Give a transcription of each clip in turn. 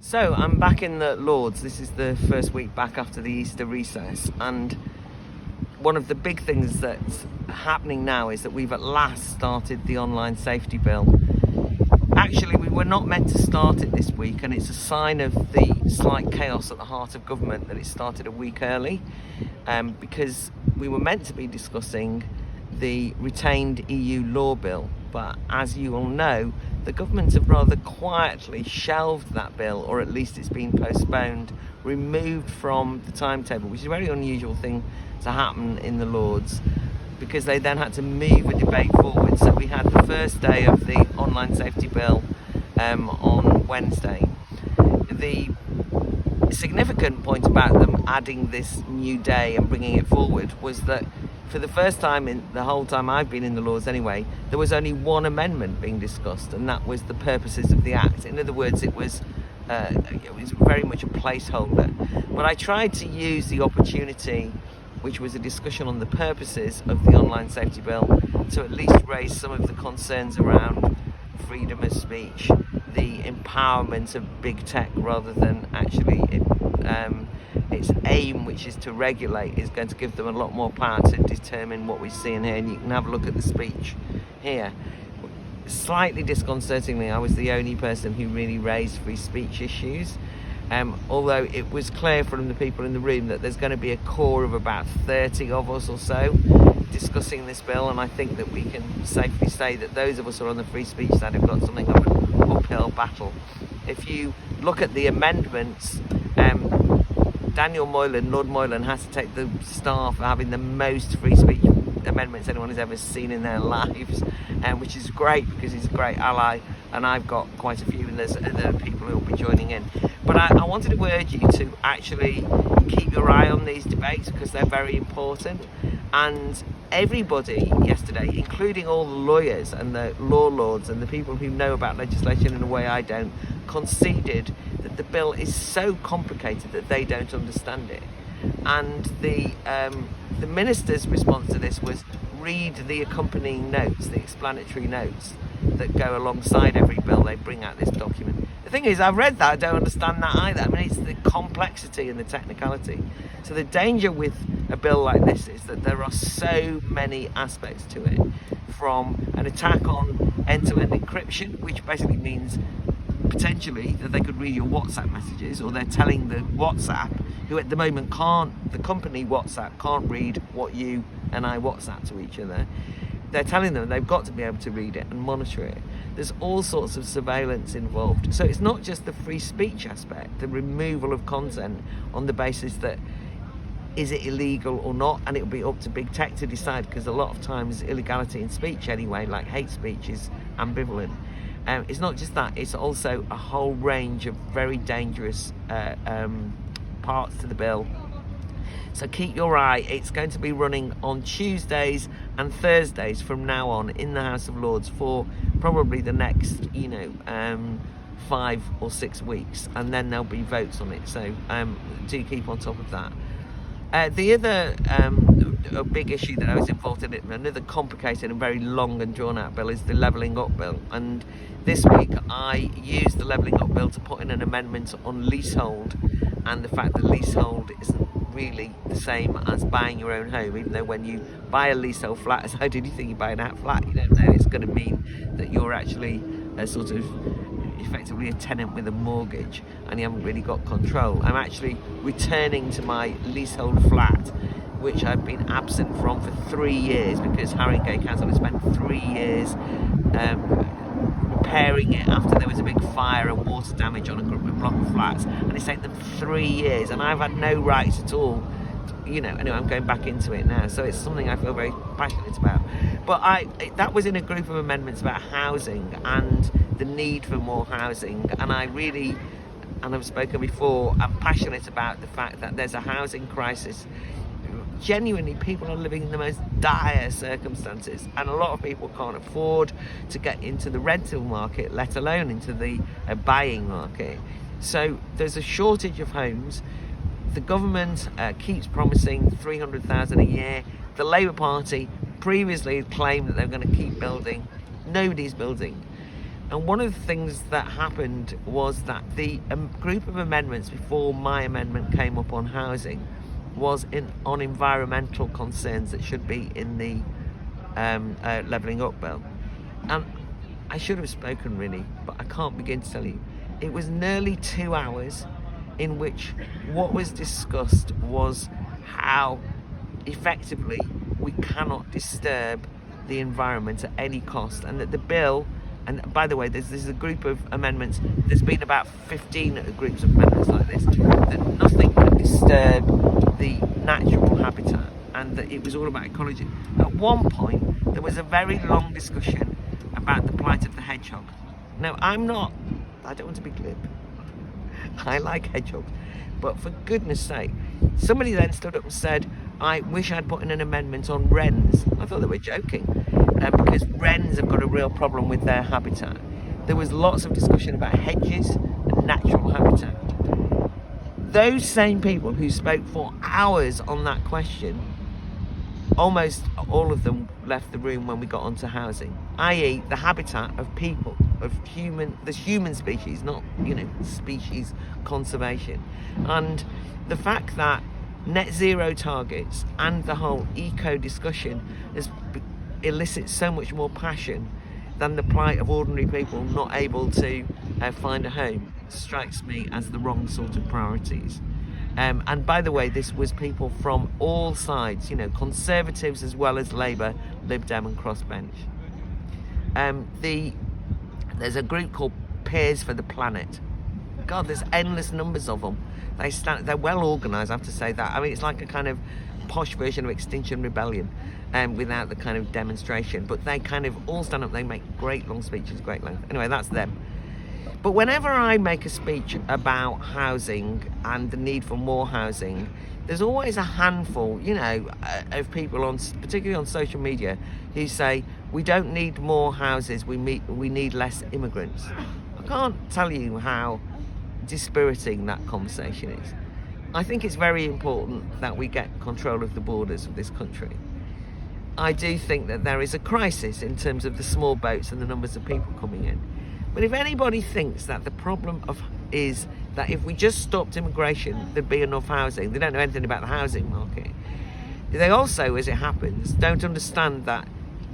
So I'm back in the Lords. This is the first week back after the Easter recess, and one of the big things that's happening now is that we've at last started the online safety bill. Actually, we were not meant to start it this week, and it's a sign of the slight chaos at the heart of government that it started a week early, because we were meant to be discussing the retained EU law bill, but as you all know, the government have rather quietly shelved that bill, or at least it's been postponed, removed from the timetable, which is a very unusual thing to happen in the Lords, because they then had to move a debate forward. So we had the first day of the online safety bill on Wednesday. The significant point about them adding this new day and bringing it forward was that for the first time in the whole time I've been in the Lords anyway, there was only one amendment being discussed, and that was the purposes of the Act. In other words, it was very much a placeholder. But I tried to use the opportunity, which was a discussion on the purposes of the online safety bill, to at least raise some of the concerns around freedom of speech, the empowerment of big tech rather than actually its aim, which is to regulate, is going to give them a lot more power to determine what we see in here. And you can have a look at the speech here. Slightly disconcertingly, I was the only person who really raised free speech issues, although it was clear from the people in the room that there's going to be a core of about 30 of us or so discussing this bill, and I think that we can safely say that those of us who are on the free speech side have got something of an uphill battle. If you look at the amendments, Daniel Moylan, Lord Moylan, has to take the star for having the most free speech amendments anyone has ever seen in their lives, which is great because he's a great ally, and I've got quite a few, and there's other people who will be joining in. But I wanted to urge you to actually keep your eye on these debates because they're very important. And everybody yesterday, including all the lawyers and the law lords and the people who know about legislation in a way I don't, conceded that the bill is so complicated that they don't understand it. And the minister's response to this was read the accompanying notes, the explanatory notes that go alongside every bill. They bring out this document. The thing is, I've read that, I don't understand that either. I mean, it's the complexity and the technicality. So the danger with a bill like this is that there are so many aspects to it, from an attack on end-to-end encryption, which basically means potentially that they could read your WhatsApp messages, or they're telling the WhatsApp, who at the moment can't, the company WhatsApp can't read what you and I WhatsApp to each other. They're telling them they've got to be able to read it and monitor it. There's all sorts of surveillance involved. So it's not just the free speech aspect, the removal of content on the basis that is it illegal or not, and it'll be up to big tech to decide, because a lot of times illegality in speech anyway, like hate speech, is ambivalent. It's not just that, it's also a whole range of very dangerous parts to the bill. So keep your eye. It's going to be running on Tuesdays and Thursdays from now on in the House of Lords for probably the next 5 or 6 weeks, and then there'll be votes on it, so do keep on top of that. The other a big issue that I was involved in, another complicated and very long and drawn out bill, is the Levelling Up bill. And this week I used the Levelling Up bill to put in an amendment on leasehold, and the fact that leasehold isn't really the same as buying your own home, even though when you buy a leasehold flat, as I did, you think you're buying a flat, you don't know it's going to mean that you're actually a sort of effectively a tenant with a mortgage and you haven't really got control. I'm actually returning to my leasehold flat, which I've been absent from for 3 years, because Haringey Council has spent 3 years repairing it after there was a big fire and water damage on a block of flats, and it's taken them 3 years, and I've had no rights at all. Anyway, I'm going back into it now, so it's something I feel very passionate about. But that was in a group of amendments about housing and the need for more housing, and I've spoken before, I'm passionate about the fact that there's a housing crisis. Genuinely, people are living in the most dire circumstances, and a lot of people can't afford to get into the rental market, let alone into the buying market. So there's a shortage of homes. The government keeps promising 300,000 a year. The Labour Party previously had claimed that they were going to keep building. Nobody's building. And one of the things that happened was that the group of amendments before my amendment came up on housing was on environmental concerns that should be in the levelling up bill. And I should have spoken really, but I can't begin to tell you. It was nearly 2 hours in which what was discussed was how effectively we cannot disturb the environment at any cost, and that the bill, and by the way, there's a group of amendments, there's been about 15 groups of amendments like this, that nothing can disturb the natural habitat, and that it was all about ecology. At one point, there was a very long discussion about the plight of the hedgehog. Now, I don't want to be glib, I like hedgehogs, but for goodness sake, somebody then stood up and said, I wish I'd put in an amendment on wrens. I thought they were joking, because wrens have got a real problem with their habitat. There was lots of discussion about hedges and natural habitat. Those same people who spoke for hours on that question, almost all of them left the room when we got onto housing, i.e. the habitat of people, of the human species, not, species conservation. And the fact that net zero targets and the whole eco discussion elicits so much more passion than the plight of ordinary people not able to find a home strikes me as the wrong sort of priorities. And by the way, this was people from all sides, Conservatives as well as Labour, Lib Dem and crossbench. There's a group called Peers for the Planet. God, there's endless numbers of them. They're well organised, I have to say that. I mean, it's like a kind of posh version of Extinction Rebellion, without the kind of demonstration. But they kind of all stand up, they make great long speeches, great length. Anyway, that's them. But whenever I make a speech about housing and the need for more housing, there's always a handful, of people, particularly on social media, who say, we don't need more houses, we need less immigrants. I can't tell you how dispiriting that conversation is. I think it's very important that we get control of the borders of this country. I do think that there is a crisis in terms of the small boats and the numbers of people coming in. But if anybody thinks that the problem is that if we just stopped immigration, there'd be enough housing, they don't know anything about the housing market. They also, as it happens, don't understand that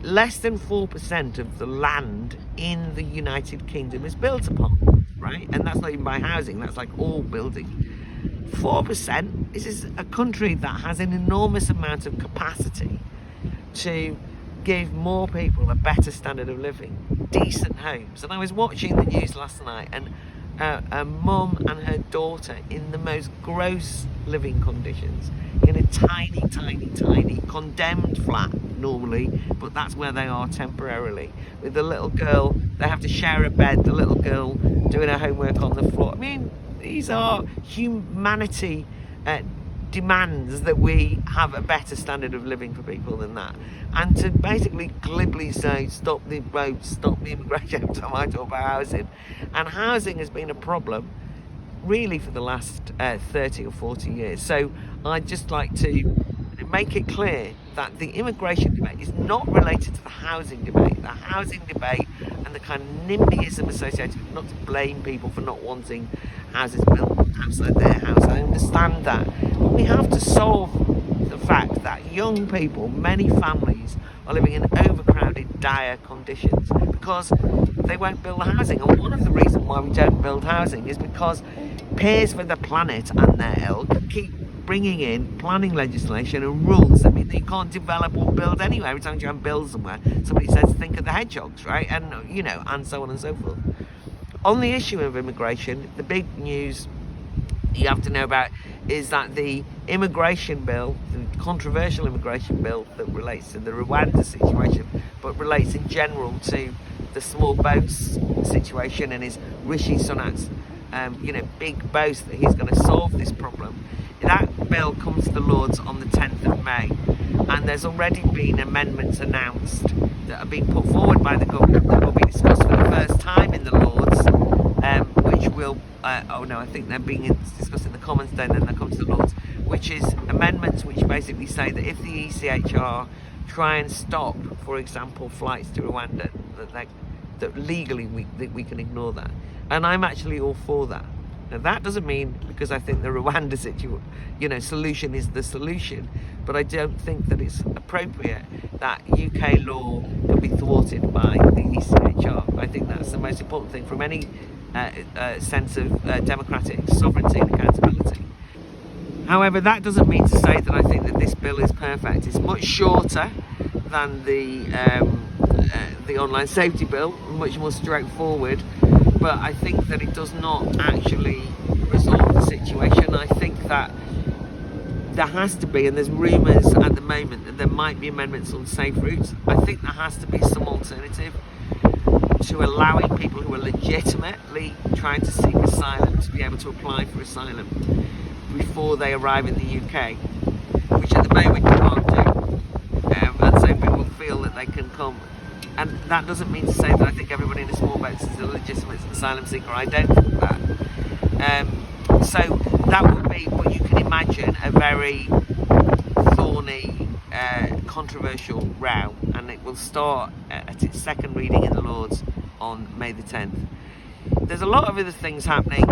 less than 4% of the land in the United Kingdom is built upon, right? And that's not even by housing, that's like all building. 4%, this is a country that has an enormous amount of capacity to give more people a better standard of living, decent homes. And I was watching the news last night, and a mum and her daughter in the most gross living conditions, in a tiny, tiny, tiny condemned flat normally, but that's where they are temporarily, with the little girl, they have to share a bed, the little girl doing her homework on the floor. I mean, these are humanity demands that we have a better standard of living for people than that. And to basically glibly say, stop the boats, stop the immigration, every time I talk about housing. And housing has been a problem really for the last 30 or 40 years. So I'd just like to make it clear that the immigration debate is not related to the housing debate. The housing debate and the kind of NIMBYism associated with, not to blame people for not wanting houses built outside their house. I understand that. But we have to solve the fact that young people, many families, are living in overcrowded, dire conditions because they won't build the housing. And one of the reasons why we don't build housing is because Peers for the Planet and their ilk keep bringing in planning legislation and rules that mean that you can't develop or build anywhere. Every time you go and build somewhere, somebody says, think of the hedgehogs, right? And, and so on and so forth. On the issue of immigration, the big news you have to know about is that the immigration bill, the controversial immigration bill that relates to the Rwanda situation, but relates in general to the small boats situation and is Rishi Sunak's, big boast that he's going to solve this problem. That bill comes to the Lords on the 10th of May, and there's already been amendments announced that are being put forward by the government that will be discussed for the first time in the Lords, which will, I think they're being discussed in the Commons today, and then they'll come to the Lords, which is amendments which basically say that if the ECHR try and stop, for example, flights to Rwanda, that that legally we can ignore that. And I'm actually all for that. Now that doesn't mean because I think the Rwanda solution is the solution, but I don't think that it's appropriate that UK law can be thwarted by the ECHR. I think that's the most important thing from any sense of democratic sovereignty and accountability. However, that doesn't mean to say that I think that this bill is perfect. It's much shorter than the online safety bill, much more straightforward, but I think that it does not actually resolve the situation. I think that there has to be, and there's rumours at the moment that there might be amendments on safe routes. I think there has to be some alternative to allowing people who are legitimately trying to seek asylum to be able to apply for asylum before they arrive in the UK, which at the moment you can't do. And so people feel that they can come. And that doesn't mean to say that I think everybody in a small boat is a legitimate asylum seeker. I don't think that. So that would be what you can imagine a very thorny, controversial row, and it will start at its second reading in the Lords on May the 10th. There's a lot of other things happening,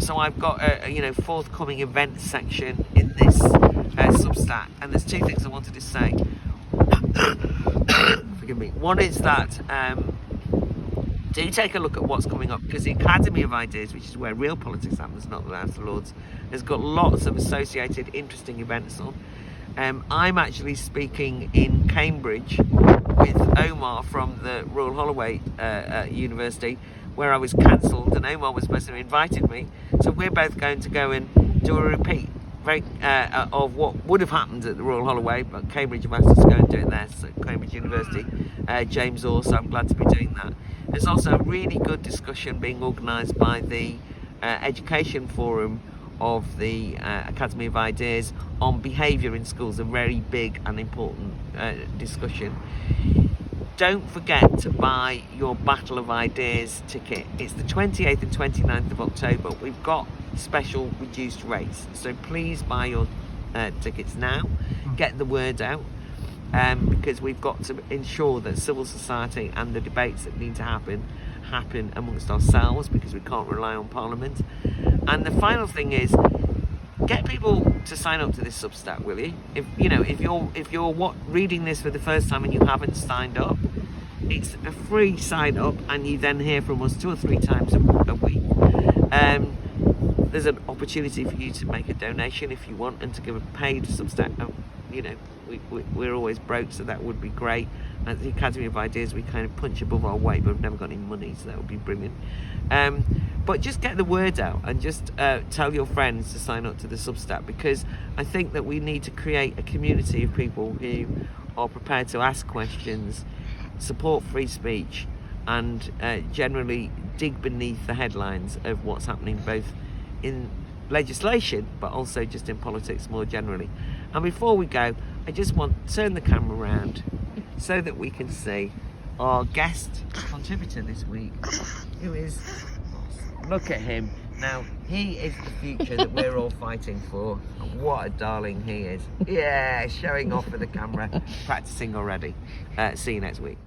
so I've got a forthcoming events section in this Substack, and there's two things I wanted to say. Forgive me. One is that do take a look at what's coming up, because the Academy of Ideas, which is where real politics happens, not the House of Lords, has got lots of associated interesting events on. I'm actually speaking in Cambridge with Omar from the Royal Holloway University, where I was cancelled, and Omar was supposed to have invited me. So we're both going to go and do a repeat of what would have happened at the Royal Holloway, but Cambridge have asked us to go and do it there, so Cambridge University, James Orr, so I'm glad to be doing that. There's also a really good discussion being organised by the Education Forum of the Academy of Ideas on behaviour in schools, a very big and important discussion. Don't forget to buy your Battle of Ideas ticket. It's the 28th and 29th of October. We've got special reduced rates, so please buy your tickets now. Get the word out, because we've got to ensure that civil society and the debates that need to happen amongst ourselves, because we can't rely on Parliament. And the final thing is, get people to sign up to this Substack, will you? If you're reading this for the first time and you haven't signed up, it's a free sign up, and you then hear from us 2 or 3 times a week. There's an opportunity for you to make a donation if you want, and to give a paid Substack. We're always broke, so that would be great. At the Academy of Ideas, we kind of punch above our weight, but we've never got any money, so that would be brilliant. But just get the word out, and just tell your friends to sign up to the Substack, because I think that we need to create a community of people who are prepared to ask questions, support free speech, and generally dig beneath the headlines of what's happening both in legislation but also just in politics more generally. And before we go, I just want to turn the camera around so that we can see our guest contributor this week, who is, look at him. Now, he is the future that we're all fighting for. And what a darling he is. Yeah, showing off for the camera, practicing already. See you next week.